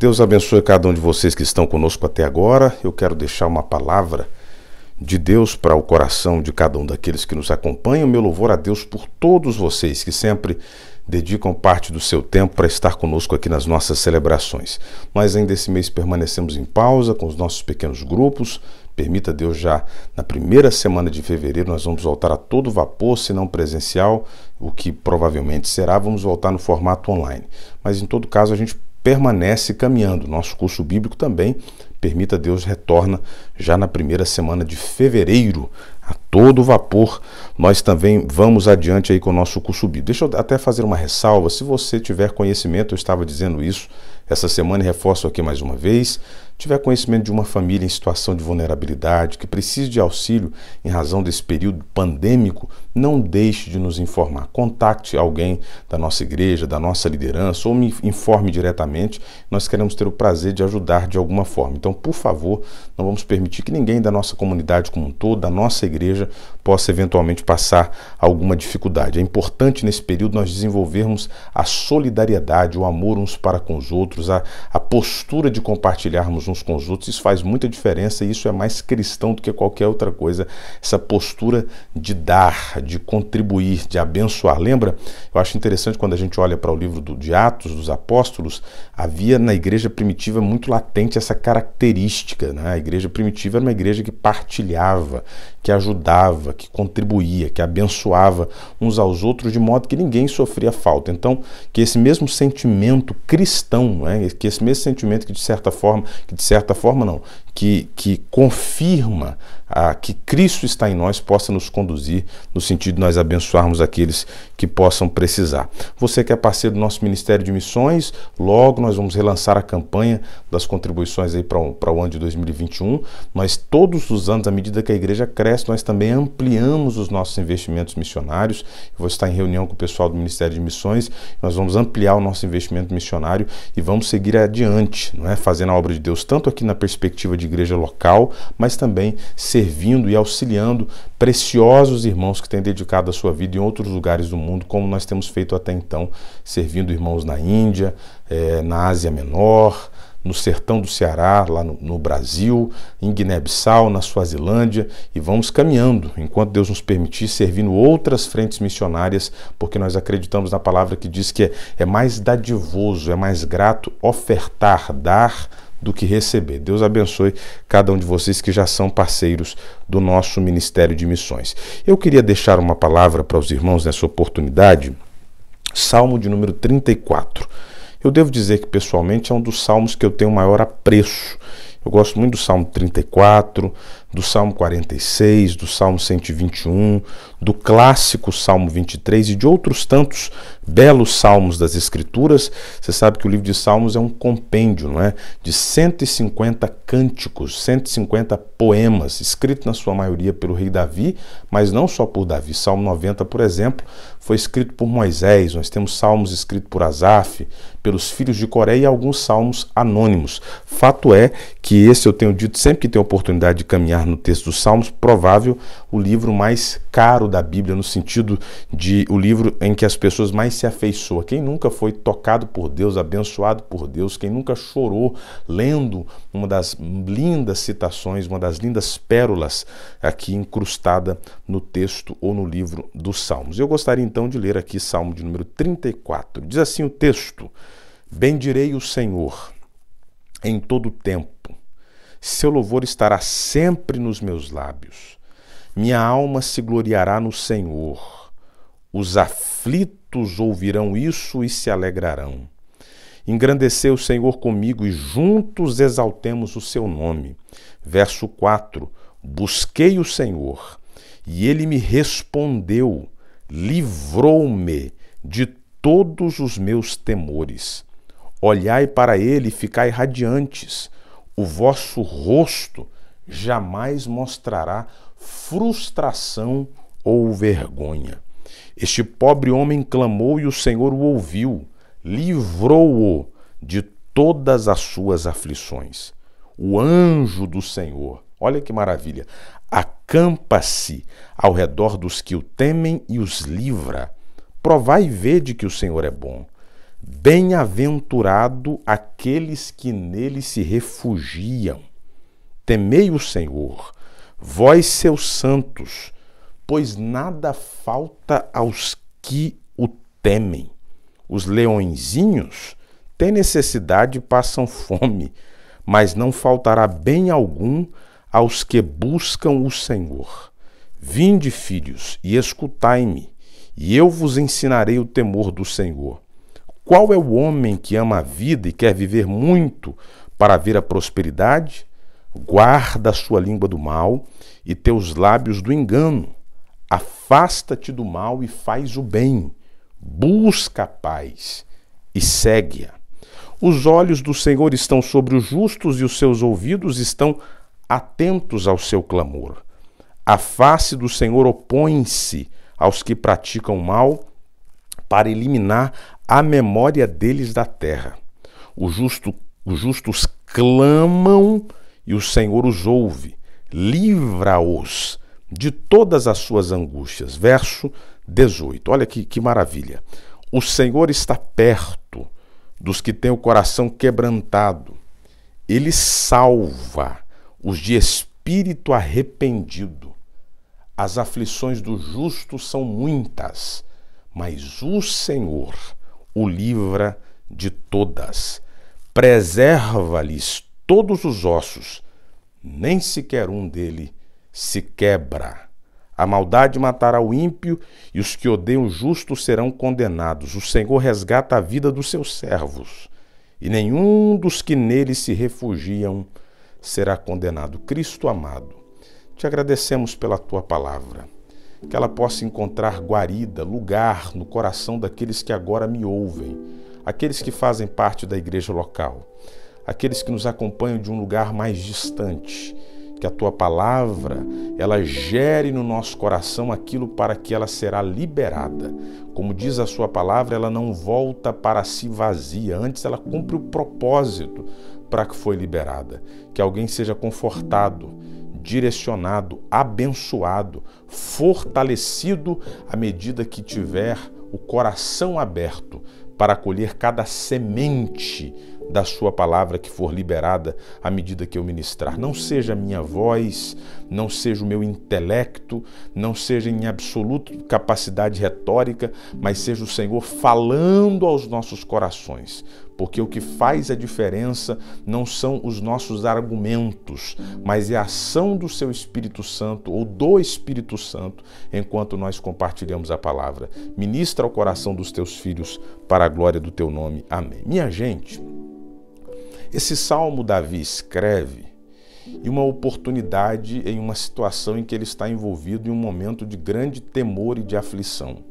Deus abençoe cada um de vocês que estão conosco até agora. Eu quero deixar uma palavra de Deus para o coração de cada um daqueles que nos acompanham. Meu louvor a Deus por todos vocês que sempre dedicam parte do seu tempo para estar conosco aqui nas nossas celebrações. Nós ainda esse mês permanecemos em pausa com os nossos pequenos grupos. Permita Deus, já na primeira semana de fevereiro nós vamos voltar a todo vapor, se não presencial, o que provavelmente será, vamos voltar no formato online. Mas em todo caso a gente permanece caminhando. Nosso curso bíblico também, permita Deus, retorna já na primeira semana de fevereiro, a todo vapor. Nós também vamos adiante aí com o nosso curso bíblico. Deixa eu até fazer uma ressalva, se você tiver conhecimento, eu estava dizendo isso essa semana e reforço aqui mais uma vez, tiver conhecimento de uma família em situação de vulnerabilidade, que precise de auxílio em razão desse período pandêmico, não deixe de nos informar. Contacte alguém da nossa igreja, da nossa liderança, ou me informe diretamente. Nós queremos ter o prazer de ajudar de alguma forma. Então, por favor, não vamos permitir que ninguém da nossa comunidade como um todo, da nossa igreja, possa eventualmente passar alguma dificuldade. É importante nesse período nós desenvolvermos a solidariedade, o amor uns para com os outros, a postura de compartilharmos uns com os outros. Isso faz muita diferença e isso é mais cristão do que qualquer outra coisa. Essa postura de dar, de contribuir, de abençoar. Lembra? Eu acho interessante quando a gente olha para o livro de Atos dos Apóstolos, havia na igreja primitiva muito latente essa característica, né? A igreja primitiva era uma igreja que partilhava, que ajudava, que contribuía, que abençoava uns aos outros de modo que ninguém sofria falta. Então, que esse mesmo sentimento cristão, né? Que esse mesmo sentimento que de certa forma não, que confirma que Cristo está em nós, possa nos conduzir no sentido de nós abençoarmos aqueles que possam precisar. Você que é parceiro do nosso Ministério de Missões, logo nós vamos relançar a campanha das contribuições aí para o ano de 2021. Nós todos os anos, à medida que a igreja cresce, nós também ampliamos os nossos investimentos missionários. Eu vou estar em reunião com o pessoal do Ministério de Missões, nós vamos ampliar o nosso investimento missionário e vamos seguir adiante, não é? Fazendo a obra de Deus, tanto aqui na perspectiva de igreja local, mas também servindo e auxiliando preciosos irmãos que têm dedicado a sua vida em outros lugares do mundo, como nós temos feito até então, servindo irmãos na Índia, na Ásia Menor, no sertão do Ceará, lá no Brasil, em Guiné-Bissau, na Suazilândia, e vamos caminhando, enquanto Deus nos permitir, servindo outras frentes missionárias, porque nós acreditamos na palavra que diz que é mais dadivoso, é mais grato ofertar, dar, do que receber. Deus abençoe cada um de vocês que já são parceiros do nosso Ministério de Missões. Eu queria deixar uma palavra para os irmãos nessa oportunidade, Salmo de número 34. Eu devo dizer que pessoalmente é um dos salmos que eu tenho maior apreço. Eu gosto muito do Salmo 34, do Salmo 46, do Salmo 121, do clássico Salmo 23 e de outros tantos belos salmos das Escrituras. Você sabe que o livro de Salmos é um compêndio, não é? De 150 cânticos, 150 poemas, escritos na sua maioria pelo rei Davi, mas não só por Davi. Salmo 90, por exemplo, foi escrito por Moisés. Nós temos salmos escritos por Asaf, pelos filhos de Coré e alguns salmos anônimos. Fato é que esse, eu tenho dito sempre que tenho oportunidade de caminhar no texto dos Salmos, provável o livro mais caro da Bíblia, no sentido de o livro em que as pessoas mais se afeiçoam. Quem nunca foi tocado por Deus, abençoado por Deus, quem nunca chorou lendo uma das lindas citações, uma das lindas pérolas aqui incrustada no texto ou no livro dos Salmos. Eu gostaria então de ler aqui Salmo de número 34. Diz assim o texto: bendirei o Senhor em todo o tempo, seu louvor estará sempre nos meus lábios. Minha alma se gloriará no Senhor. Os aflitos ouvirão isso e se alegrarão. Engrandeceu o Senhor comigo e juntos exaltemos o seu nome. Verso 4. Busquei o Senhor e ele me respondeu, livrou-me de todos os meus temores. Olhai para ele e ficai radiantes. O vosso rosto jamais mostrará frustração ou vergonha. Este pobre homem clamou e o Senhor o ouviu, livrou-o de todas as suas aflições. O anjo do Senhor, olha que maravilha, acampa-se ao redor dos que o temem e os livra. Provai e vede que o Senhor é bom. Bem-aventurado aqueles que nele se refugiam. Temei o Senhor, vós seus santos, pois nada falta aos que o temem. Os leõezinhos têm necessidade e passam fome, mas não faltará bem algum aos que buscam o Senhor. Vinde, filhos, e escutai-me, e eu vos ensinarei o temor do Senhor. Qual é o homem que ama a vida e quer viver muito para ver a prosperidade? Guarda a sua língua do mal e teus lábios do engano. Afasta-te do mal e faz o bem. Busca a paz e segue-a. Os olhos do Senhor estão sobre os justos e os seus ouvidos estão atentos ao seu clamor. A face do Senhor opõe-se aos que praticam mal para eliminar a memória deles da terra. Os justos clamam e o Senhor os ouve. Livra-os de todas as suas angústias. Verso 18. Olha que maravilha. O Senhor está perto dos que têm o coração quebrantado. Ele salva os de espírito arrependido. As aflições do justo são muitas, mas o Senhor o livra de todas. Preserva-lhes todos os ossos, nem sequer um dele se quebra. A maldade matará o ímpio e os que odeiam o justo serão condenados. O Senhor resgata a vida dos seus servos e nenhum dos que nele se refugiam será condenado. Cristo amado, te agradecemos pela tua palavra, que ela possa encontrar guarida, lugar no coração daqueles que agora me ouvem, aqueles que fazem parte da igreja local, aqueles que nos acompanham de um lugar mais distante. Que a tua palavra, ela gere no nosso coração aquilo para que ela será liberada. Como diz a sua palavra, ela não volta para si vazia, antes ela cumpre o propósito para que foi liberada. Que alguém seja confortado, direcionado, abençoado, fortalecido à medida que tiver o coração aberto para acolher cada semente da sua palavra que for liberada à medida que eu ministrar. Não seja a minha voz, não seja o meu intelecto, não seja em absoluto capacidade retórica, mas seja o Senhor falando aos nossos corações. Porque o que faz a diferença não são os nossos argumentos, mas é a ação do seu Espírito Santo ou do Espírito Santo enquanto nós compartilhamos a palavra. Ministra ao coração dos teus filhos para a glória do teu nome. Amém. Minha gente, esse salmo Davi escreve em uma oportunidade, em uma situação em que ele está envolvido em um momento de grande temor e de aflição.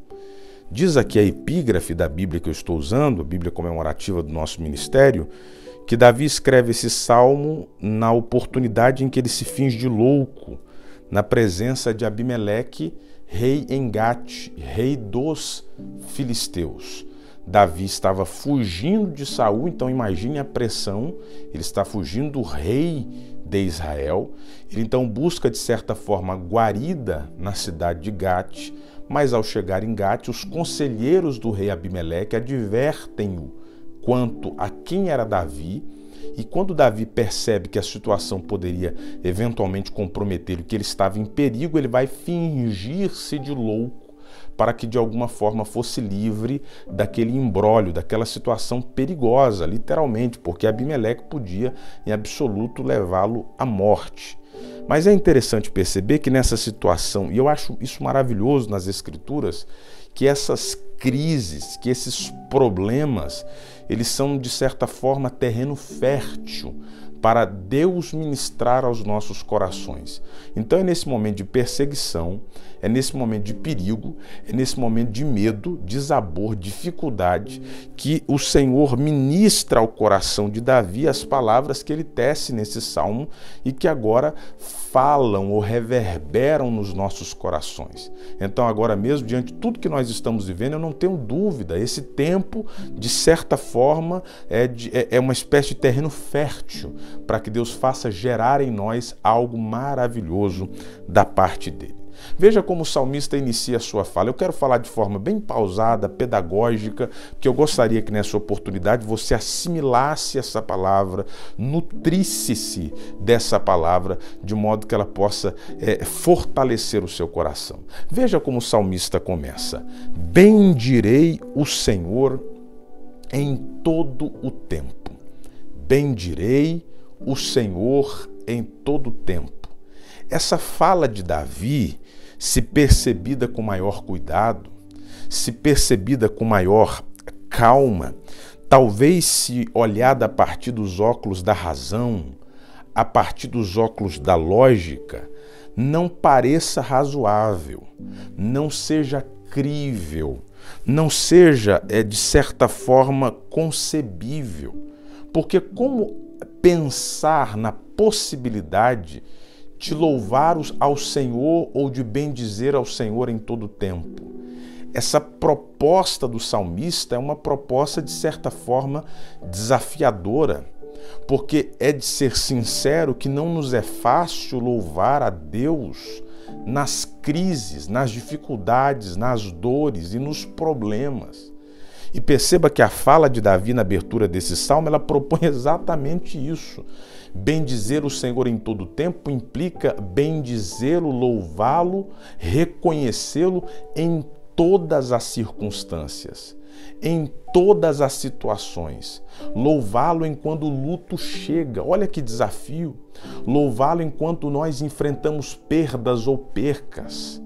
Diz aqui a epígrafe da Bíblia que eu estou usando, a Bíblia comemorativa do nosso ministério, que Davi escreve esse salmo na oportunidade em que ele se finge de louco, na presença de Abimeleque, rei em Gate, rei dos filisteus. Davi estava fugindo de Saul, então imagine a pressão, ele está fugindo do rei de Israel, ele então busca de certa forma guarida na cidade de Gate, mas ao chegar em Gate, os conselheiros do rei Abimeleque advertem-o quanto a quem era Davi, e quando Davi percebe que a situação poderia eventualmente comprometê-lo, que ele estava em perigo, ele vai fingir-se de louco para que de alguma forma fosse livre daquele imbróglio, daquela situação perigosa, literalmente, porque Abimeleque podia em absoluto levá-lo à morte. Mas é interessante perceber que nessa situação, e eu acho isso maravilhoso nas Escrituras, que essas crises, que esses problemas, eles são de certa forma terreno fértil para Deus ministrar aos nossos corações. Então é nesse momento de perseguição, é nesse momento de perigo, é nesse momento de medo, desabor, dificuldade, que o Senhor ministra ao coração de Davi as palavras que ele tece nesse salmo e que agora falam ou reverberam nos nossos corações. Então agora mesmo, diante de tudo que nós estamos vivendo, eu não tenho dúvida, esse tempo, de certa forma, é uma espécie de terreno fértil para que Deus faça gerar em nós algo maravilhoso da parte dele. Veja como o salmista inicia a sua fala. Eu quero falar de forma bem pausada, pedagógica, que eu gostaria que nessa oportunidade você assimilasse essa palavra, nutrisse-se dessa palavra, de modo que ela possa fortalecer o seu coração. Veja como o salmista começa: bendirei o Senhor em todo o tempo. Bendirei o Senhor em todo o tempo. Essa fala de Davi, se percebida com maior cuidado, se percebida com maior calma, talvez se olhada a partir dos óculos da razão, a partir dos óculos da lógica, não pareça razoável, não seja crível, não seja, de certa forma, concebível. Porque como pensar na possibilidade de louvar ao Senhor ou de bendizer ao Senhor em todo o tempo? Essa proposta do salmista é uma proposta, de certa forma, desafiadora, porque é de ser sincero que não nos é fácil louvar a Deus nas crises, nas dificuldades, nas dores e nos problemas. E perceba que a fala de Davi na abertura desse salmo, ela propõe exatamente isso. Bendizer o Senhor em todo o tempo implica bendizê-lo, louvá-lo, reconhecê-lo em todas as circunstâncias, em todas as situações. Louvá-lo enquanto o luto chega. Olha que desafio. Louvá-lo enquanto nós enfrentamos perdas ou percas.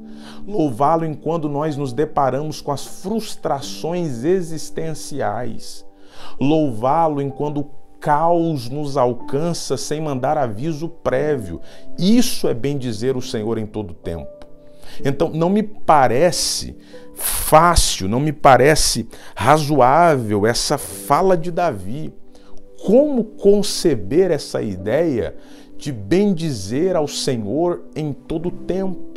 Louvá-lo enquanto nós nos deparamos com as frustrações existenciais. Louvá-lo enquanto o caos nos alcança sem mandar aviso prévio. Isso é bendizer o Senhor em todo tempo. Então, não me parece fácil, não me parece razoável essa fala de Davi. Como conceber essa ideia de bendizer ao Senhor em todo tempo?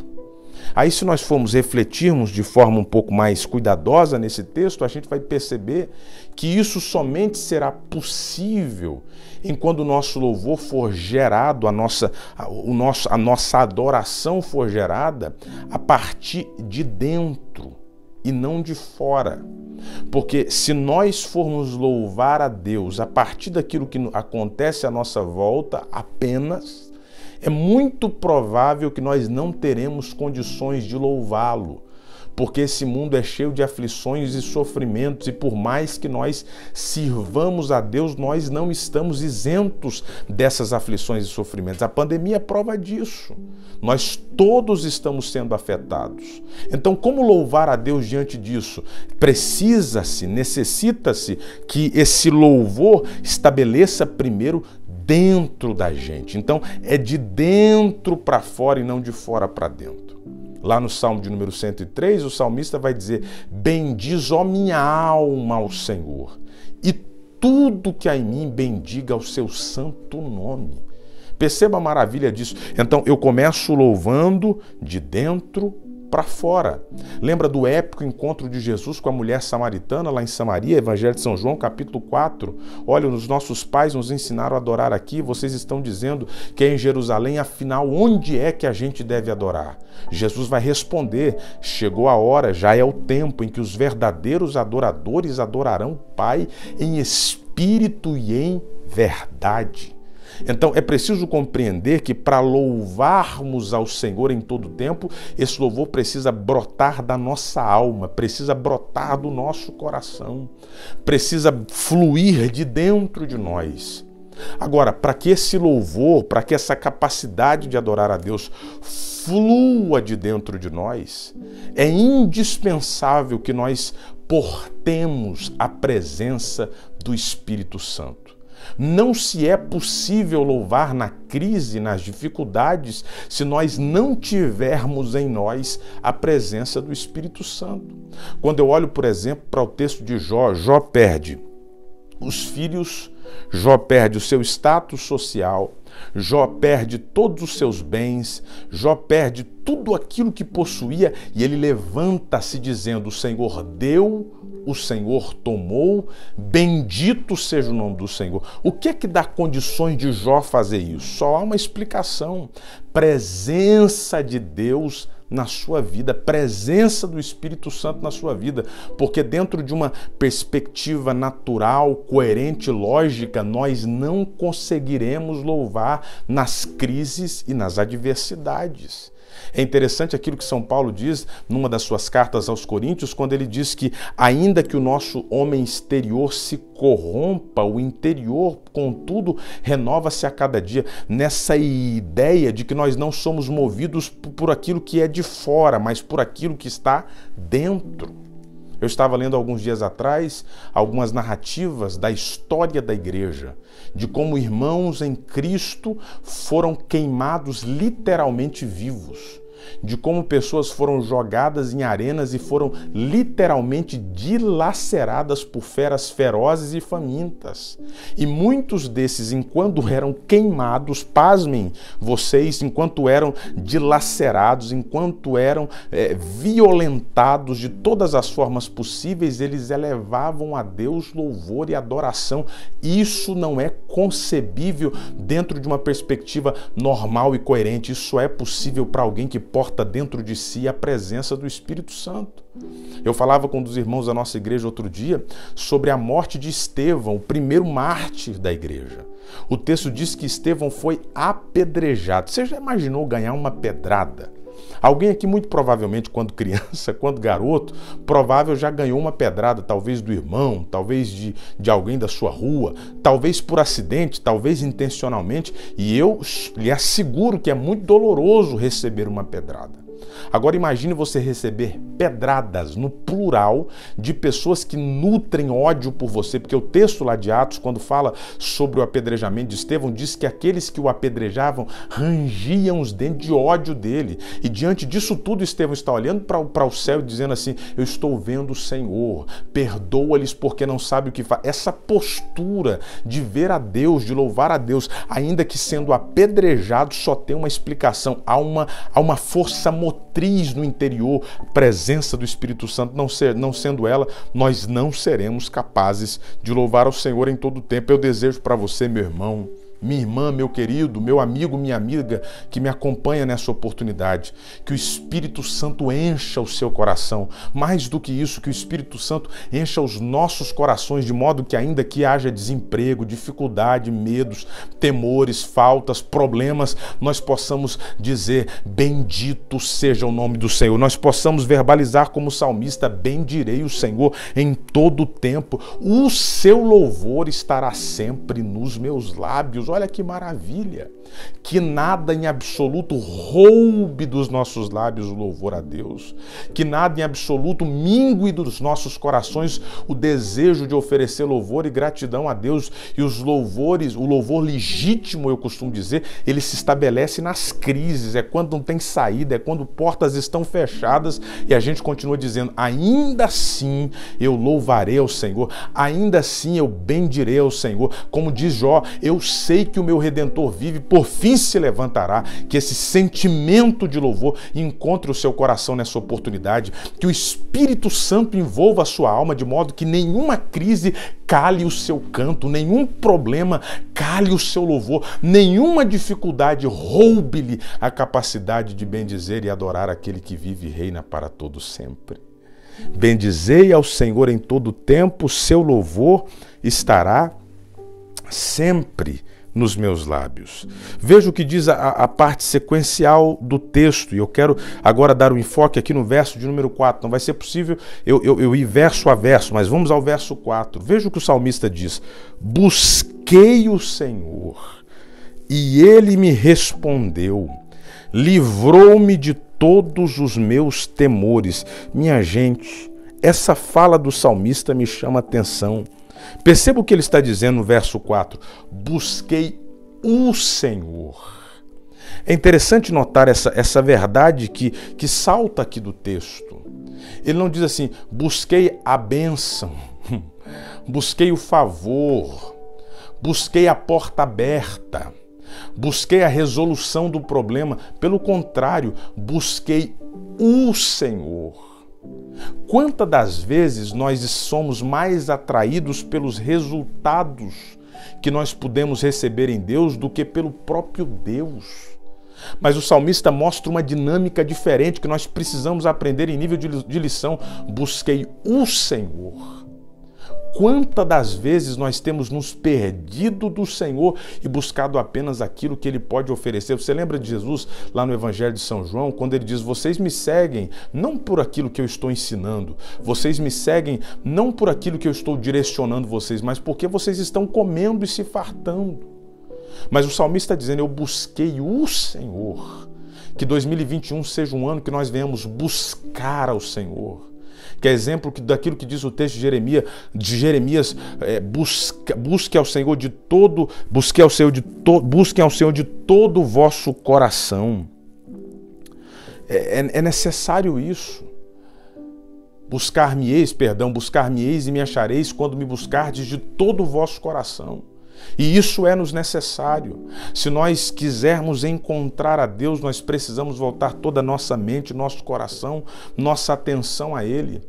Aí, se nós formos refletirmos de forma um pouco mais cuidadosa nesse texto, a gente vai perceber que isso somente será possível enquanto o nosso louvor for gerado, a nossa adoração for gerada a partir de dentro e não de fora. Porque se nós formos louvar a Deus a partir daquilo que acontece à nossa volta apenas, é muito provável que nós não teremos condições de louvá-lo, porque esse mundo é cheio de aflições e sofrimentos, e por mais que nós sirvamos a Deus, nós não estamos isentos dessas aflições e sofrimentos. A pandemia é prova disso. Nós todos estamos sendo afetados. Então, como louvar a Deus diante disso? Necessita-se que esse louvor estabeleça primeiro dentro da gente. Então, é de dentro para fora e não de fora para dentro. Lá no Salmo de número 103, o salmista vai dizer: bendiz, ó minha alma, ao Senhor, e tudo que há em mim bendiga ao seu santo nome. Perceba a maravilha disso. Então, eu começo louvando de dentro para fora. Lembra do épico encontro de Jesus com a mulher samaritana lá em Samaria, Evangelho de São João, capítulo 4. Olha, os nossos pais nos ensinaram a adorar aqui, vocês estão dizendo que é em Jerusalém, afinal, onde é que a gente deve adorar? Jesus vai responder: chegou a hora, já é o tempo em que os verdadeiros adoradores adorarão o Pai em espírito e em verdade. Então, é preciso compreender que para louvarmos ao Senhor em todo o tempo, esse louvor precisa brotar da nossa alma, precisa brotar do nosso coração, precisa fluir de dentro de nós. Agora, para que esse louvor, para que essa capacidade de adorar a Deus flua de dentro de nós, é indispensável que nós portemos a presença do Espírito Santo. Não se é possível louvar na crise, nas dificuldades, se nós não tivermos em nós a presença do Espírito Santo. Quando eu olho, por exemplo, para o texto de Jó, Jó perde os filhos, Jó perde o seu status social, Jó perde todos os seus bens, Jó perde tudo aquilo que possuía e ele levanta-se dizendo: o Senhor deu, o Senhor tomou, bendito seja o nome do Senhor. O que é que dá condições de Jó fazer isso? Só há uma explicação: presença de Deus na sua vida, presença do Espírito Santo na sua vida, porque dentro de uma perspectiva natural, coerente, lógica, nós não conseguiremos louvar nas crises e nas adversidades. É interessante aquilo que São Paulo diz numa das suas cartas aos Coríntios, quando ele diz que ainda que o nosso homem exterior se corrompa, o interior, contudo, renova-se a cada dia, nessa ideia de que nós não somos movidos por aquilo que é de fora, mas por aquilo que está dentro. Eu estava lendo alguns dias atrás algumas narrativas da história da igreja, de como irmãos em Cristo foram queimados literalmente vivos, de como pessoas foram jogadas em arenas e foram literalmente dilaceradas por feras ferozes e famintas. E muitos desses, enquanto eram queimados, pasmem vocês, enquanto eram dilacerados, enquanto eram violentados de todas as formas possíveis, eles elevavam a Deus louvor e adoração. Isso não é concebível dentro de uma perspectiva normal e coerente. Isso é possível para alguém que porta dentro de si a presença do Espírito Santo. Eu falava com um dos irmãos da nossa igreja outro dia sobre a morte de Estevão, o primeiro mártir da igreja. O texto diz que Estevão foi apedrejado. Você já imaginou ganhar uma pedrada? Alguém aqui, muito provavelmente, quando criança, quando garoto, provável já ganhou uma pedrada, talvez do irmão, talvez de alguém da sua rua, talvez por acidente, talvez intencionalmente, e eu lhe asseguro que é muito doloroso receber uma pedrada. Agora imagine você receber pedradas, no plural, de pessoas que nutrem ódio por você, porque o texto lá de Atos, quando fala sobre o apedrejamento de Estevão, diz que aqueles que o apedrejavam rangiam os dentes de ódio dele. E diante disso tudo, Estevão está olhando para o céu e dizendo assim: eu estou vendo o Senhor, perdoa-lhes porque não sabe o que faz. Essa postura de ver a Deus, de louvar a Deus, ainda que sendo apedrejado, só tem uma explicação. Há uma força motriz no interior, presença do Espírito Santo. Não sendo ela, nós não seremos capazes de louvar ao Senhor em todo o tempo. Eu desejo para você, meu irmão, minha irmã, meu querido, meu amigo, minha amiga que me acompanha nessa oportunidade, que o Espírito Santo encha o seu coração. Mais do que isso, que o Espírito Santo encha os nossos corações, de modo que ainda que haja desemprego, dificuldade, medos, temores, faltas, problemas, nós possamos dizer: bendito seja o nome do Senhor. Nós possamos verbalizar como salmista: bendirei o Senhor em todo o tempo. O seu louvor estará sempre nos meus lábios. Olha que maravilha! Que nada em absoluto roube dos nossos lábios o louvor a Deus. Que nada em absoluto mingue dos nossos corações o desejo de oferecer louvor e gratidão a Deus. E os louvores, o louvor legítimo, eu costumo dizer, ele se estabelece nas crises. É quando não tem saída, é quando portas estão fechadas e a gente continua dizendo: ainda assim eu louvarei ao Senhor, ainda assim eu bendirei ao Senhor. Como diz Jó: eu sei que o meu Redentor vive, por fim se levantará. Que esse sentimento de louvor encontre o seu coração nessa oportunidade, que o Espírito Santo envolva a sua alma, de modo que nenhuma crise cale o seu canto, nenhum problema cale o seu louvor, nenhuma dificuldade roube-lhe a capacidade de bendizer e adorar aquele que vive e reina para todo sempre. Bendizei ao Senhor em todo o tempo, seu louvor estará sempre nos meus lábios. Veja o que diz a parte sequencial do texto, e eu quero agora dar um enfoque aqui no verso de número 4. Não vai ser possível eu ir verso a verso, mas vamos ao verso 4. Veja o que o salmista diz: busquei o Senhor, e ele me respondeu, livrou-me de todos os meus temores. Minha gente, essa fala do salmista me chama a atenção. Perceba o que ele está dizendo no verso 4. Busquei o Senhor. É interessante notar essa verdade que salta aqui do texto. Ele não diz assim: busquei a bênção, busquei o favor, busquei a porta aberta, busquei a resolução do problema. Pelo contrário, busquei o Senhor. Quantas das vezes nós somos mais atraídos pelos resultados que nós podemos receber em Deus do que pelo próprio Deus? Mas o salmista mostra uma dinâmica diferente que nós precisamos aprender em nível de lição. Busquei o Senhor. Quantas das vezes nós temos nos perdido do Senhor e buscado apenas aquilo que Ele pode oferecer? Você lembra de Jesus lá no Evangelho de São João, quando Ele diz: vocês me seguem não por aquilo que eu estou ensinando, vocês me seguem não por aquilo que eu estou direcionando vocês, mas porque vocês estão comendo e se fartando. Mas o salmista está dizendo: eu busquei o Senhor. Que 2021 seja um ano que nós venhamos buscar ao Senhor. Que é exemplo daquilo que diz o texto de Jeremias, busque ao Senhor de todo, busquem ao Senhor de todo o vosso coração. É necessário isso. Buscar-me-eis e me achareis quando me buscardes de todo o vosso coração. E isso é-nos necessário. Se nós quisermos encontrar a Deus, nós precisamos voltar toda a nossa mente, nosso coração, nossa atenção a Ele.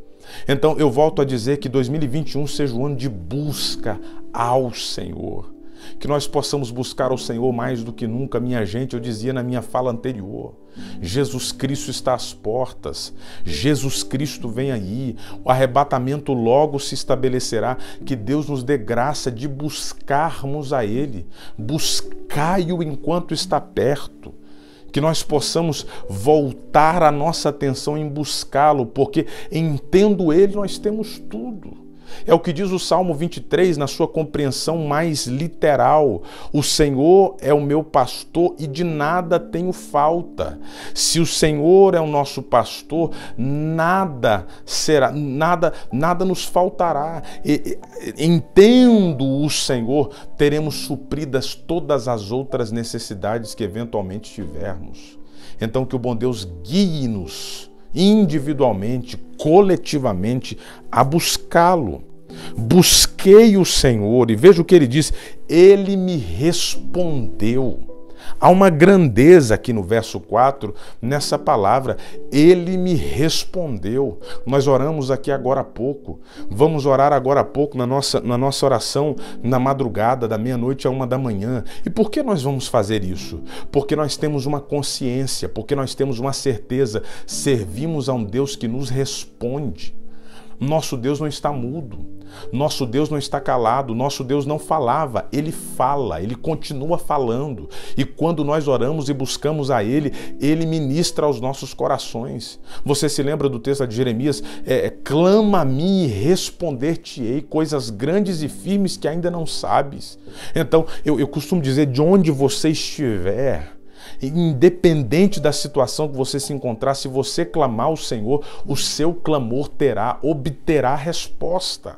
Então eu volto a dizer que 2021 seja um ano de busca ao Senhor. Que nós possamos buscar ao Senhor mais do que nunca. Minha gente, eu dizia na minha fala anterior, Jesus Cristo está às portas, Jesus Cristo vem aí, o arrebatamento logo se estabelecerá. Que Deus nos dê graça de buscarmos a Ele, buscai-o enquanto está perto. Que nós possamos voltar a nossa atenção em buscá-lo, porque em tendo Ele nós temos tudo. É o que diz o Salmo 23 na sua compreensão mais literal. O Senhor é o meu pastor e de nada tenho falta. Se o Senhor é o nosso pastor, nada nos faltará. Entendo o Senhor, teremos supridas todas as outras necessidades que eventualmente tivermos. Então que o bom Deus guie-nos individualmente, coletivamente, a buscá-lo. Busquei o Senhor, e veja o que ele diz: Ele me respondeu. Há uma grandeza aqui no verso 4, nessa palavra, Ele me respondeu. Nós oramos aqui agora há pouco, vamos orar agora há pouco na nossa oração, na madrugada, da meia-noite à 1h. E por que nós vamos fazer isso? Porque nós temos uma consciência, porque nós temos uma certeza, servimos a um Deus que nos responde. Nosso Deus não está mudo, nosso Deus não está calado, nosso Deus não falava, Ele fala, Ele continua falando. E quando nós oramos e buscamos a Ele, Ele ministra aos nossos corações. Você se lembra do texto de Jeremias? Clama a mim e responder-te-ei coisas grandes e firmes que ainda não sabes. Então, eu costumo dizer, de onde você estiver, independente da situação que você se encontrar, se você clamar ao Senhor, o seu clamor obterá resposta.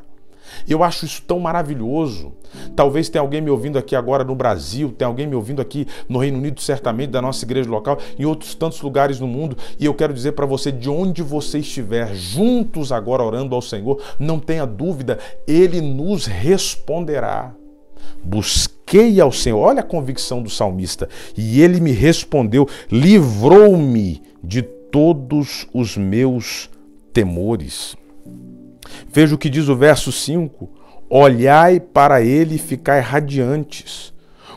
Eu acho isso tão maravilhoso. Talvez tenha alguém me ouvindo aqui agora no Brasil, tem alguém me ouvindo aqui no Reino Unido, certamente, da nossa igreja local, em outros tantos lugares no mundo, e eu quero dizer para você, de onde você estiver, juntos agora orando ao Senhor, não tenha dúvida, Ele nos responderá. Busquei ao Senhor, olha a convicção do salmista, e Ele me respondeu, livrou-me de todos os meus temores. Veja o que diz o verso 5, olhai para Ele e ficai radiantes,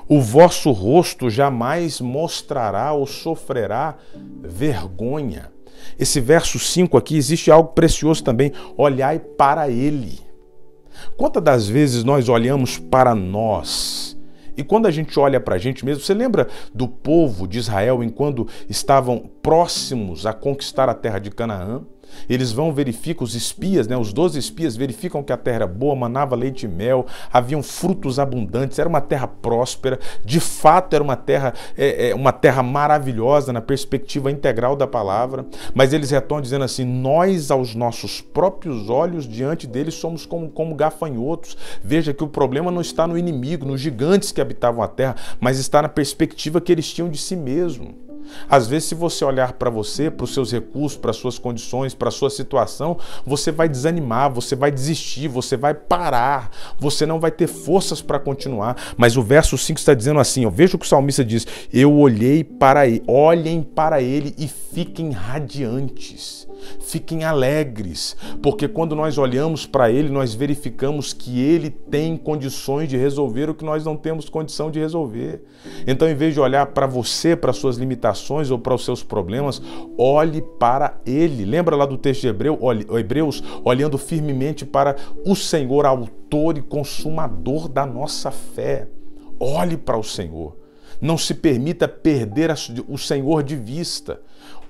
o vosso rosto jamais mostrará ou sofrerá vergonha. Esse verso 5 aqui, existe algo precioso também, olhai para Ele. Quantas das vezes nós olhamos para nós? E quando a gente olha para a gente mesmo, você lembra do povo de Israel enquanto estavam próximos a conquistar a terra de Canaã? Eles verificam, os espias, os 12 espias verificam que a terra era boa, manava leite e mel, haviam frutos abundantes, era uma terra próspera, de fato era uma terra maravilhosa na perspectiva integral da palavra, mas eles retornam dizendo assim, nós aos nossos próprios olhos diante deles somos como gafanhotos. Veja que o problema não está no inimigo, nos gigantes que habitavam a terra, mas está na perspectiva que eles tinham de si mesmo. Às vezes, se você olhar para você, para os seus recursos, para as suas condições, para a sua situação, você vai desanimar, você vai desistir, você vai parar, você não vai ter forças para continuar. Mas o verso 5 está dizendo assim, ó, veja o que o salmista diz: eu olhei para ele, olhem para ele e fiquem radiantes, fiquem alegres, porque quando nós olhamos para ele, nós verificamos que ele tem condições de resolver o que nós não temos condição de resolver. Então, em vez de olhar para você, para suas limitações ou para os seus problemas, olhe para ele. Lembra lá do texto de Hebreus, olhando firmemente para o Senhor, autor e consumador da nossa fé. Olhe para o Senhor. Não se permita perder o Senhor de vista.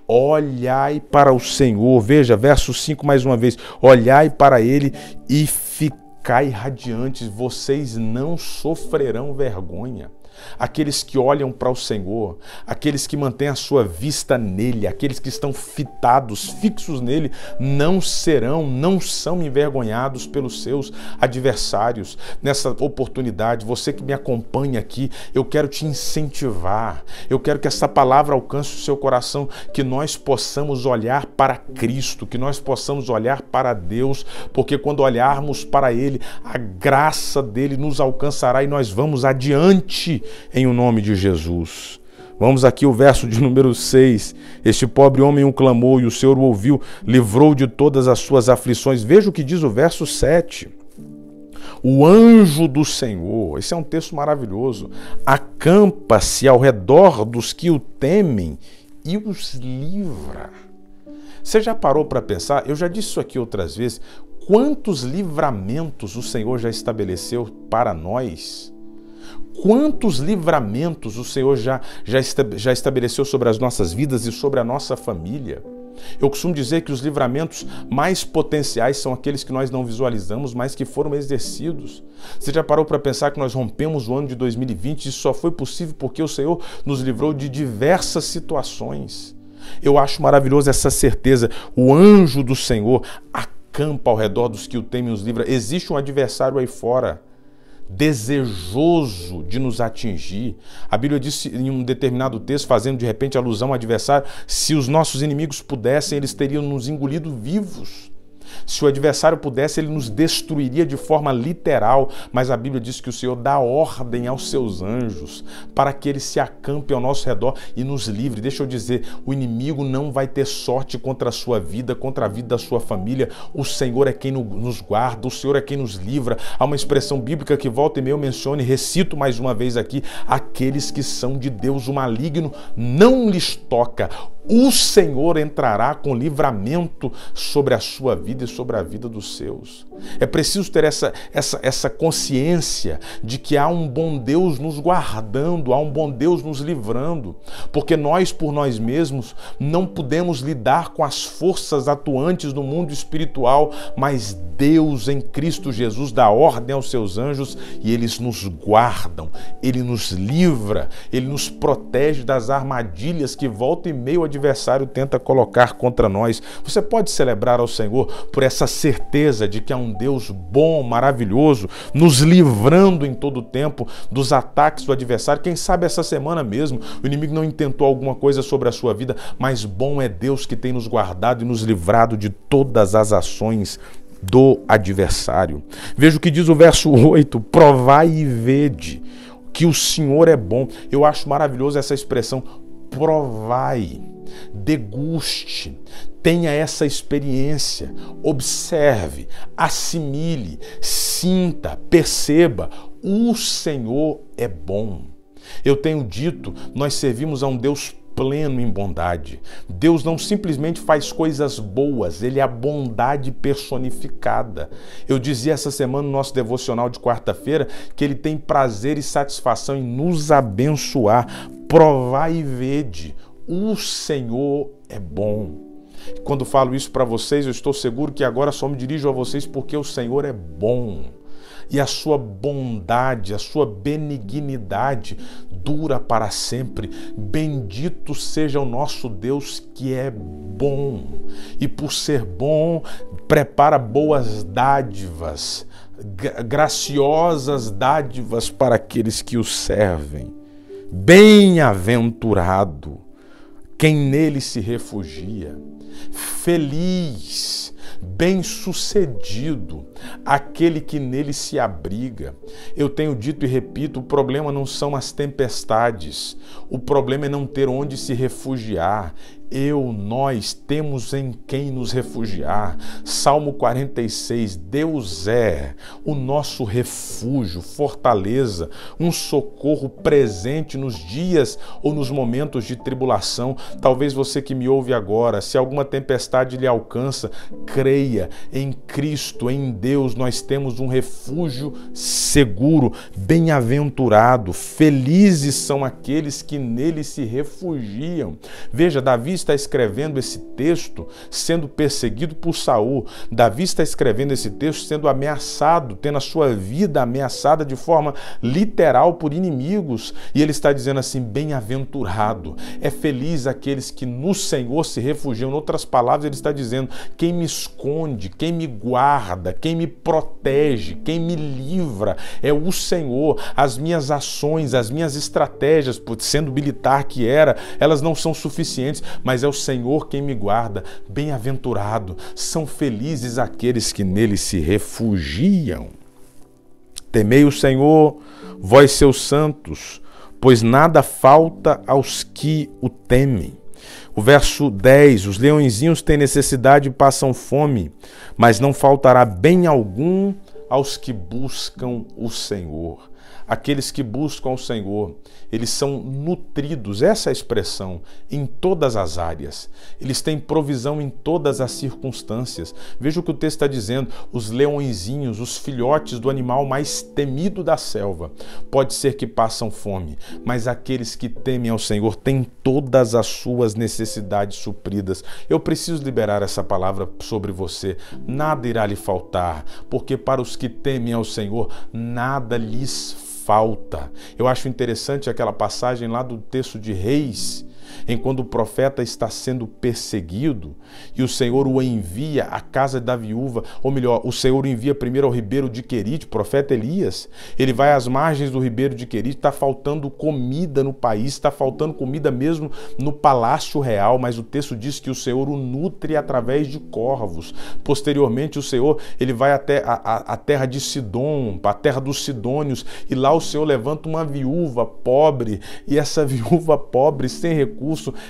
Olhai para o Senhor. Veja, verso 5 mais uma vez. Olhai para ele e ficai radiantes. Vocês não sofrerão vergonha. Aqueles que olham para o Senhor, aqueles que mantêm a sua vista nele, aqueles que estão fitados, fixos nele, não são envergonhados pelos seus adversários. Nessa oportunidade, você que me acompanha aqui, eu quero te incentivar, eu quero que essa palavra alcance o seu coração, que nós possamos olhar para Cristo, que nós possamos olhar para Deus, porque quando olharmos para ele, a graça dele nos alcançará e nós vamos adiante em o nome de Jesus. Vamos aqui o verso de número 6. Este pobre homem o clamou e o Senhor o ouviu, livrou de todas as suas aflições. Veja o que diz o verso 7. O anjo do Senhor, esse é um texto maravilhoso, acampa-se ao redor dos que o temem e os livra. Você já parou para pensar? Eu já disse isso aqui outras vezes. Quantos livramentos o Senhor já estabeleceu para nós? Quantos livramentos o Senhor já estabeleceu sobre as nossas vidas e sobre a nossa família? Eu costumo dizer que os livramentos mais potenciais são aqueles que nós não visualizamos, mas que foram exercidos. Você já parou para pensar que nós rompemos o ano de 2020 e isso só foi possível porque o Senhor nos livrou de diversas situações? Eu acho maravilhoso essa certeza. O anjo do Senhor acampa ao redor dos que o temem e os livra. Existe um adversário aí fora, desejoso de nos atingir. A Bíblia disse em um determinado texto, fazendo de repente alusão ao adversário, se os nossos inimigos pudessem, eles teriam nos engolido vivos. Se o adversário pudesse, ele nos destruiria de forma literal, mas a Bíblia diz que o Senhor dá ordem aos seus anjos para que eles se acampem ao nosso redor e nos livre. Deixa eu dizer, o inimigo não vai ter sorte contra a sua vida, contra a vida da sua família. O Senhor é quem nos guarda, o Senhor é quem nos livra. Há uma expressão bíblica que volta e meia eu menciono e recito mais uma vez aqui: aqueles que são de Deus, o maligno não lhes toca. O Senhor entrará com livramento sobre a sua vida e sobre a vida dos seus. É preciso ter essa consciência de que há um bom Deus nos guardando, há um bom Deus nos livrando, porque nós, por nós mesmos, não podemos lidar com as forças atuantes no mundo espiritual, mas Deus em Cristo Jesus dá ordem aos seus anjos e eles nos guardam, ele nos livra, ele nos protege das armadilhas que volta e meia o adversário tenta colocar contra nós. Você pode celebrar ao Senhor por essa certeza de que há um Deus bom, maravilhoso, nos livrando em todo o tempo dos ataques do adversário. Quem sabe essa semana mesmo o inimigo não intentou alguma coisa sobre a sua vida, mas bom é Deus que tem nos guardado e nos livrado de todas as ações do adversário. Veja o que diz o verso 8: provai e vede que o Senhor é bom. Eu acho maravilhoso essa expressão, provai, deguste, tenha essa experiência, observe, assimile, sinta, perceba, o Senhor é bom. Eu tenho dito, nós servimos a um Deus pleno em bondade. Deus não simplesmente faz coisas boas, ele é a bondade personificada. Eu dizia essa semana no nosso devocional de quarta-feira que ele tem prazer e satisfação em nos abençoar. Provai e vede, o Senhor é bom. Quando falo isso para vocês, eu estou seguro que agora só me dirijo a vocês porque o Senhor é bom. E a sua bondade, a sua benignidade dura para sempre. Bendito seja o nosso Deus que é bom. E por ser bom, prepara boas dádivas, graciosas dádivas para aqueles que o servem. Bem-aventurado quem nele se refugia. Feliz, bem-sucedido, aquele que nele se abriga. Eu tenho dito e repito, o problema não são as tempestades, o problema é não ter onde se refugiar. Nós temos em quem nos refugiar. Salmo 46, Deus é o nosso refúgio, fortaleza, um socorro presente nos dias ou nos momentos de tribulação. Talvez você que me ouve agora, se alguma tempestade lhe alcança, creia em Cristo, em Deus, nós temos um refúgio seguro, bem-aventurado, felizes são aqueles que nele se refugiam. Veja, Davi está escrevendo esse texto sendo perseguido por Saul. Davi está escrevendo esse texto sendo ameaçado, tendo a sua vida ameaçada de forma literal por inimigos. E ele está dizendo assim, bem-aventurado, é feliz aqueles que no Senhor se refugiam. Em outras palavras, ele está dizendo, quem me esconde, quem me guarda, quem me protege, quem me livra, é o Senhor. As minhas ações, as minhas estratégias, sendo militar que era, elas não são suficientes, mas é o Senhor quem me guarda. Bem-aventurado, são felizes aqueles que nele se refugiam. Temei o Senhor, vós seus santos, pois nada falta aos que o temem. O verso 10, os leõezinhos têm necessidade e passam fome, mas não faltará bem algum aos que buscam o Senhor. Aqueles que buscam o Senhor, eles são nutridos, essa é a expressão, em todas as áreas. Eles têm provisão em todas as circunstâncias. Veja o que o texto está dizendo, os leõezinhos, os filhotes do animal mais temido da selva, pode ser que passam fome, mas aqueles que temem ao Senhor têm todas as suas necessidades supridas. Eu preciso liberar essa palavra sobre você. Nada irá lhe faltar, porque para os que temem ao Senhor, nada lhes falta. Eu acho interessante aquela passagem lá do texto de Reis, em quando o profeta está sendo perseguido e o Senhor o envia à casa da viúva, ou melhor, o Senhor o envia primeiro ao ribeiro de Querite, profeta Elias. Ele vai às margens do ribeiro de Querite, está faltando comida no país, está faltando comida mesmo no palácio real, mas o texto diz que o Senhor o nutre através de corvos. Posteriormente, o Senhor ele vai até a terra de Sidom, a terra dos Sidônios, e lá o Senhor levanta uma viúva pobre, e essa viúva pobre, sem recurso,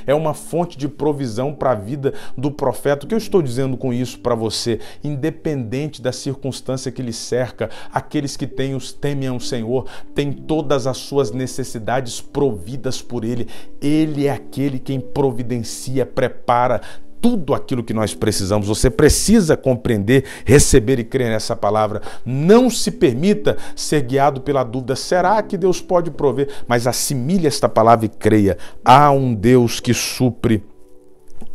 é uma fonte de provisão para a vida do profeta. O que eu estou dizendo com isso para você? Independente da circunstância que lhe cerca, aqueles que temem ao Senhor têm todas as suas necessidades providas por Ele. Ele é aquele quem providencia, prepara tudo aquilo que nós precisamos. Você precisa compreender, receber e crer nessa palavra. Não se permita ser guiado pela dúvida. Será que Deus pode prover? Mas assimile esta palavra e creia. Há um Deus que supre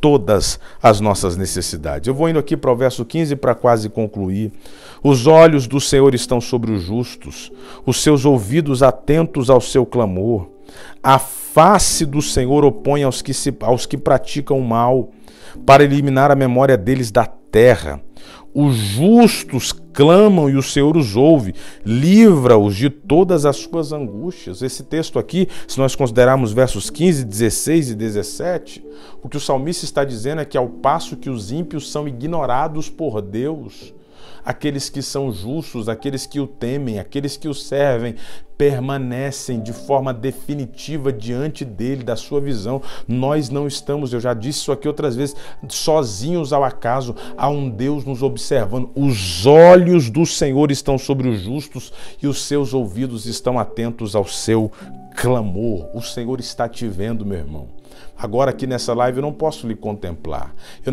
todas as nossas necessidades. Eu vou indo aqui para o verso 15 para quase concluir. Os olhos do Senhor estão sobre os justos, os seus ouvidos atentos ao seu clamor. A face do Senhor opõe aos que praticam o mal, para eliminar a memória deles da terra. Os justos clamam e o Senhor os ouve, livra-os de todas as suas angústias. Esse texto aqui, se nós considerarmos versos 15, 16 e 17, o que o salmista está dizendo é que ao passo que os ímpios são ignorados por Deus, aqueles que são justos, aqueles que o temem, aqueles que o servem, permanecem de forma definitiva diante dele, da sua visão. Nós não estamos, eu já disse isso aqui outras vezes, sozinhos ao acaso. Há um Deus nos observando. Os olhos do Senhor estão sobre os justos e os seus ouvidos estão atentos ao seu clamor. O Senhor está te vendo, meu irmão. Agora aqui nessa live eu não posso lhe contemplar, eu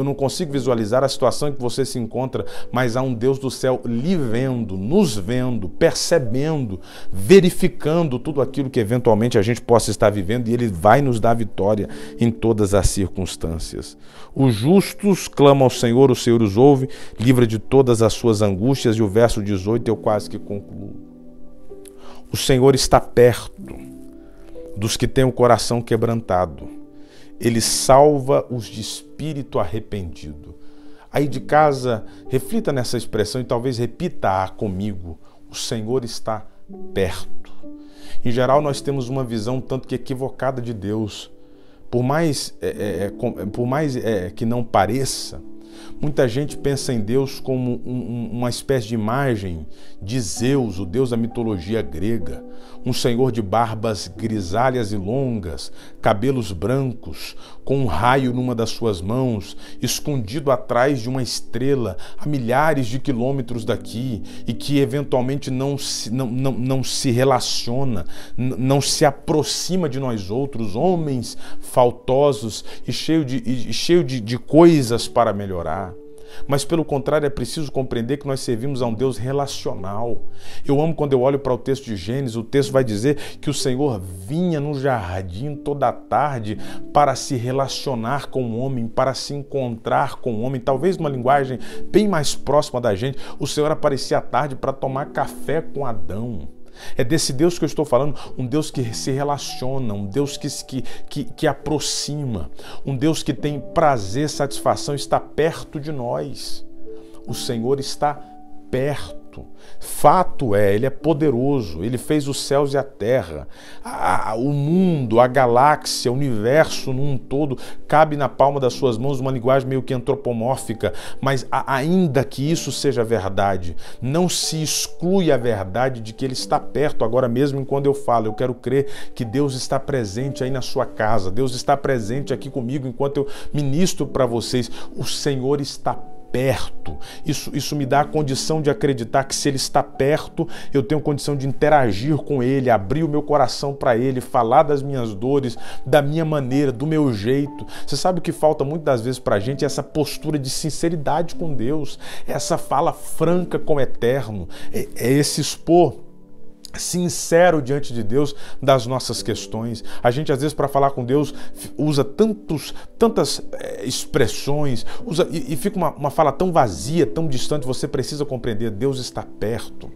não consigo visualizar a situação em que você se encontra, mas há um Deus do céu lhe vendo, nos vendo, percebendo, verificando tudo aquilo que eventualmente a gente possa estar vivendo, e Ele vai nos dar vitória em todas as circunstâncias. Os justos clamam ao Senhor, o Senhor os ouve, livra de todas as suas angústias, e o verso 18 eu quase que concluo. O Senhor está perto dos que têm o coração quebrantado. Ele salva os de espírito arrependido. Aí de casa, reflita nessa expressão e talvez repita-a comigo. O Senhor está perto. Em geral, nós temos uma visão tanto que equivocada de Deus, Por mais que não pareça, muita gente pensa em Deus como uma espécie de imagem de Zeus, o deus da mitologia grega, um senhor de barbas grisalhas e longas, cabelos brancos, com um raio numa das suas mãos, escondido atrás de uma estrela a milhares de quilômetros daqui e que eventualmente não se relaciona, não se aproxima de nós outros, homens faltosos e cheio de coisas para melhorar. Mas pelo contrário, é preciso compreender que nós servimos a um Deus relacional. Eu amo quando eu olho para o texto de Gênesis, o texto vai dizer que o Senhor vinha no jardim toda a tarde para se relacionar com o homem, para se encontrar com o homem, talvez numa linguagem bem mais próxima da gente. O Senhor aparecia à tarde para tomar café com Adão. É desse Deus que eu estou falando, um Deus que se relaciona, um Deus que aproxima, um Deus que tem prazer, satisfação, está perto de nós. O Senhor está perto. Fato é, Ele é poderoso, Ele fez os céus e a terra, o mundo, a galáxia, o universo num todo, cabe na palma das suas mãos, uma linguagem meio que antropomórfica, mas ainda que isso seja verdade, não se exclui a verdade de que Ele está perto. Agora mesmo, enquanto eu falo, eu quero crer que Deus está presente aí na sua casa, Deus está presente aqui comigo enquanto eu ministro para vocês. O Senhor está perto. Isso me dá a condição de acreditar que se Ele está perto, eu tenho condição de interagir com Ele, abrir o meu coração para Ele, falar das minhas dores, da minha maneira, do meu jeito. Você sabe o que falta muitas das vezes para a gente? Essa postura de sinceridade com Deus, essa fala franca com o Eterno, é esse expor sincero diante de Deus das nossas questões. A gente às vezes para falar com Deus usa tantas expressões, e fica uma fala tão vazia, tão distante. Você precisa compreender, Deus está perto.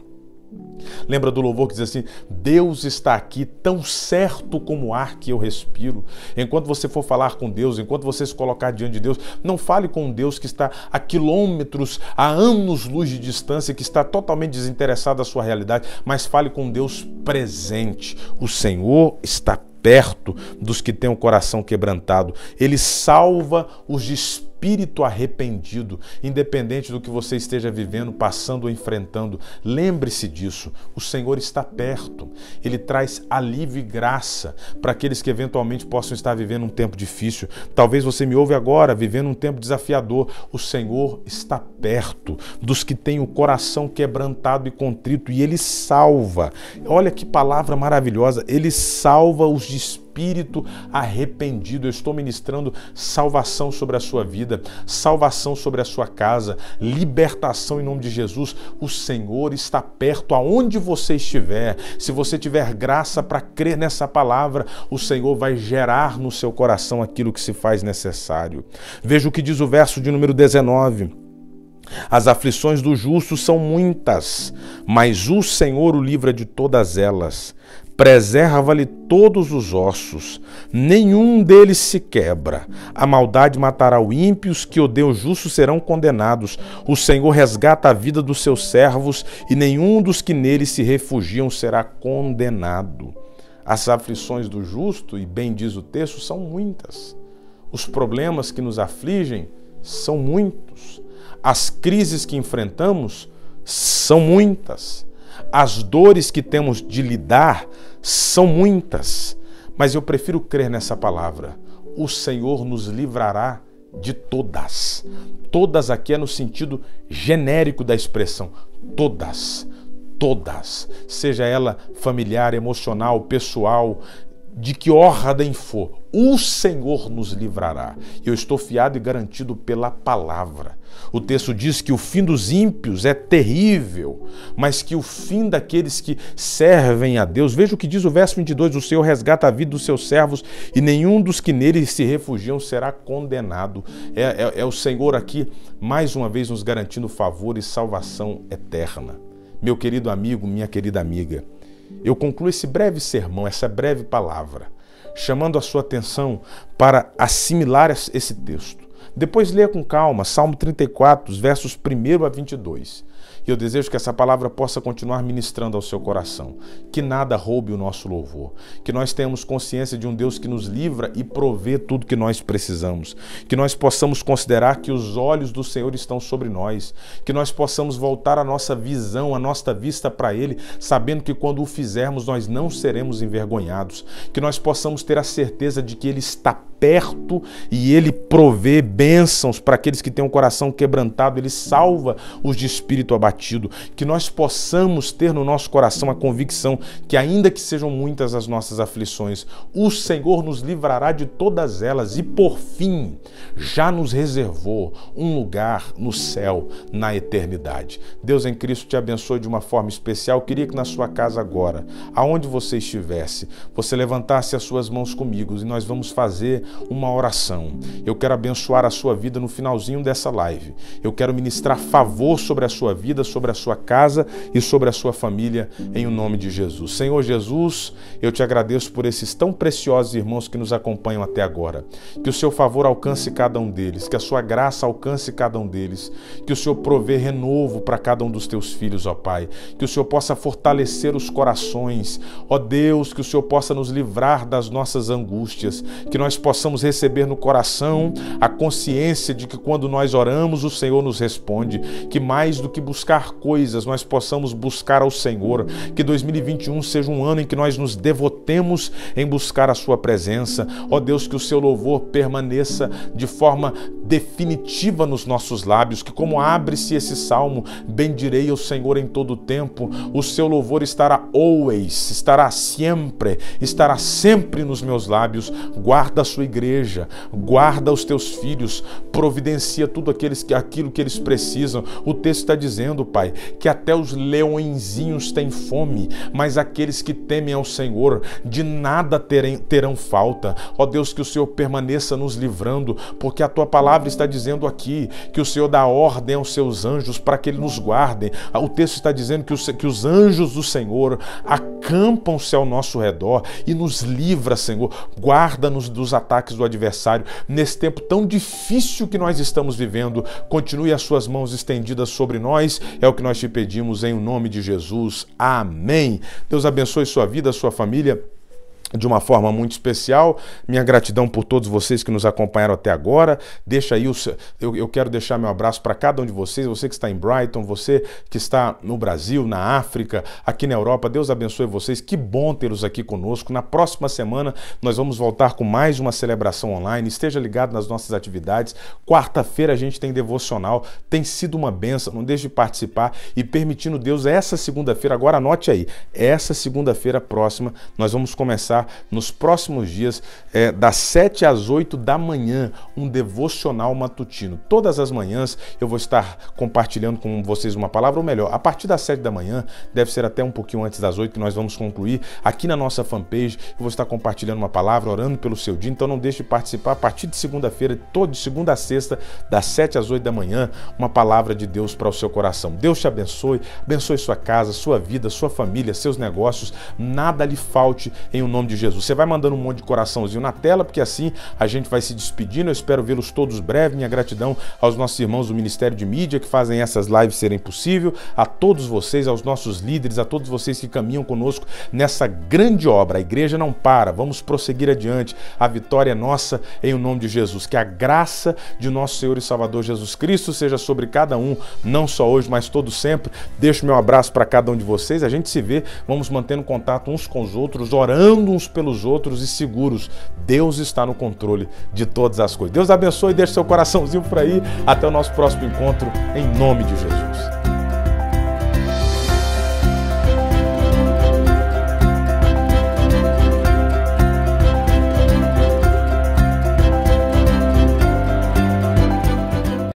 Lembra do louvor que diz assim: Deus está aqui tão certo como o ar que eu respiro. Enquanto você for falar com Deus, enquanto você se colocar diante de Deus, não fale com Deus que está a quilômetros, a anos-luz de distância, que está totalmente desinteressado da sua realidade, mas fale com Deus presente. O Senhor está perto dos que têm o coração quebrantado. Ele salva os de espírito arrependido, independente do que você esteja vivendo, passando ou enfrentando. Lembre-se disso, o Senhor está perto. Ele traz alívio e graça para aqueles que eventualmente possam estar vivendo um tempo difícil. Talvez você me ouve agora, vivendo um tempo desafiador. O Senhor está perto dos que têm o coração quebrantado e contrito, e Ele salva. Olha que palavra maravilhosa, Ele salva os de espírito arrependido. Eu estou ministrando salvação sobre a sua vida, salvação sobre a sua casa, libertação em nome de Jesus. O Senhor está perto aonde você estiver. Se você tiver graça para crer nessa palavra, o Senhor vai gerar no seu coração aquilo que se faz necessário. Veja o que diz o verso de número 19. As aflições do justo são muitas, mas o Senhor o livra de todas elas. Preserva-lhe todos os ossos, nenhum deles se quebra. A maldade matará o ímpio, os que odeiam o justo serão condenados. O Senhor resgata a vida dos seus servos, e nenhum dos que nele se refugiam será condenado. As aflições do justo, e bem diz o texto, são muitas. Os problemas que nos afligem são muitos. As crises que enfrentamos são muitas. As dores que temos de lidar são muitas, mas eu prefiro crer nessa palavra. O Senhor nos livrará de todas. Todas aqui é no sentido genérico da expressão. Todas. Todas. Seja ela familiar, emocional, pessoal, de que ordem for, o Senhor nos livrará. Eu estou fiado e garantido pela palavra. O texto diz que o fim dos ímpios é terrível, mas que o fim daqueles que servem a Deus, veja o que diz o verso 22, o Senhor resgata a vida dos seus servos e nenhum dos que nele se refugiam será condenado. É o Senhor aqui, mais uma vez, nos garantindo favor e salvação eterna. Meu querido amigo, minha querida amiga, eu concluo esse breve sermão, essa breve palavra, chamando a sua atenção para assimilar esse texto. Depois leia com calma Salmo 34, versos 1 a 22. E eu desejo que essa palavra possa continuar ministrando ao seu coração. Que nada roube o nosso louvor. Que nós tenhamos consciência de um Deus que nos livra e provê tudo que nós precisamos. Que nós possamos considerar que os olhos do Senhor estão sobre nós. Que nós possamos voltar a nossa visão, a nossa vista para Ele, sabendo que quando o fizermos nós não seremos envergonhados. Que nós possamos ter a certeza de que Ele está perto e Ele provê bênçãos para aqueles que têm um coração quebrantado, Ele salva os de espírito abatido. Que nós possamos ter no nosso coração a convicção que, ainda que sejam muitas as nossas aflições, o Senhor nos livrará de todas elas e, por fim, já nos reservou um lugar no céu, na eternidade. Deus em Cristo te abençoe de uma forma especial. Eu queria que na sua casa agora, aonde você estivesse, você levantasse as suas mãos comigo e nós vamos fazer uma oração. Eu quero abençoar a sua vida no finalzinho dessa live. Eu quero ministrar favor sobre a sua vida, sobre a sua casa e sobre a sua família, em o nome de Jesus. Senhor Jesus, eu te agradeço por esses tão preciosos irmãos que nos acompanham até agora. Que o seu favor alcance cada um deles, que a sua graça alcance cada um deles, que o Senhor provê renovo para cada um dos teus filhos, ó Pai. Que o Senhor possa fortalecer os corações, ó Deus, que o Senhor possa nos livrar das nossas angústias, que nós possamos receber no coração a consciência de que quando nós oramos, o Senhor nos responde, que mais do que buscar coisas, nós possamos buscar ao Senhor, que 2021 seja um ano em que nós nos devotemos em buscar a sua presença, ó Deus, que o seu louvor permaneça de forma definitiva nos nossos lábios, que como abre-se esse salmo, bendirei ao Senhor em todo o tempo, o seu louvor estará always, estará sempre nos meus lábios. Guarda a sua igreja, guarda os teus filhos, providencia tudo aquilo que eles precisam. O texto está dizendo, Pai, que até os leõezinhos têm fome, mas aqueles que temem ao Senhor de nada terão falta. Ó Deus, que o Senhor permaneça nos livrando, porque a tua palavra está dizendo aqui que o Senhor dá ordem aos seus anjos para que eles nos guardem. O texto está dizendo que os anjos do Senhor acampam-se ao nosso redor e nos livra, Senhor. Guarda-nos dos ataques do adversário. Nesse tempo tão difícil que nós estamos vivendo, continue as suas mãos estendidas sobre nós. É o que nós te pedimos em nome de Jesus. Amém. Deus abençoe sua vida, sua família, de uma forma muito especial. Minha gratidão por todos vocês que nos acompanharam até agora. Deixa aí eu quero deixar meu abraço para cada um de vocês, você que está em Brighton, você que está no Brasil, na África, aqui na Europa. Deus abençoe vocês. Que bom tê-los aqui conosco. Na próxima semana nós vamos voltar com mais uma celebração online. Esteja ligado nas nossas atividades. Quarta-feira a gente tem devocional. Tem sido uma bênção. Não deixe de participar e, permitindo Deus, essa segunda-feira, agora anote aí, essa segunda-feira próxima nós vamos começar nos próximos dias, das 7 às 8 da manhã, um devocional matutino. Todas as manhãs eu vou estar compartilhando com vocês uma palavra, ou melhor, a partir das 7 da manhã, deve ser até um pouquinho antes das 8 que nós vamos concluir, aqui na nossa fanpage, eu vou estar compartilhando uma palavra, orando pelo seu dia. Então não deixe de participar a partir de segunda-feira, de segunda a sexta, das 7 às 8 da manhã, uma palavra de Deus para o seu coração. Deus te abençoe, abençoe sua casa, sua vida, sua família, seus negócios, nada lhe falte em o nome de Jesus. Você vai mandando um monte de coraçãozinho na tela, porque assim a gente vai se despedindo. Eu espero vê-los todos breve. Minha gratidão aos nossos irmãos do Ministério de Mídia que fazem essas lives serem possível, a todos vocês, aos nossos líderes, a todos vocês que caminham conosco nessa grande obra. A igreja não para, vamos prosseguir adiante. A vitória é nossa em o nome de Jesus. Que a graça de nosso Senhor e Salvador Jesus Cristo seja sobre cada um, não só hoje, mas todo sempre. Deixo meu abraço para cada um de vocês. A gente se vê, vamos mantendo contato uns com os outros, orando uns pelos outros e seguros. Deus está no controle de todas as coisas. Deus abençoe e deixe seu coraçãozinho por aí. Até o nosso próximo encontro, em nome de Jesus.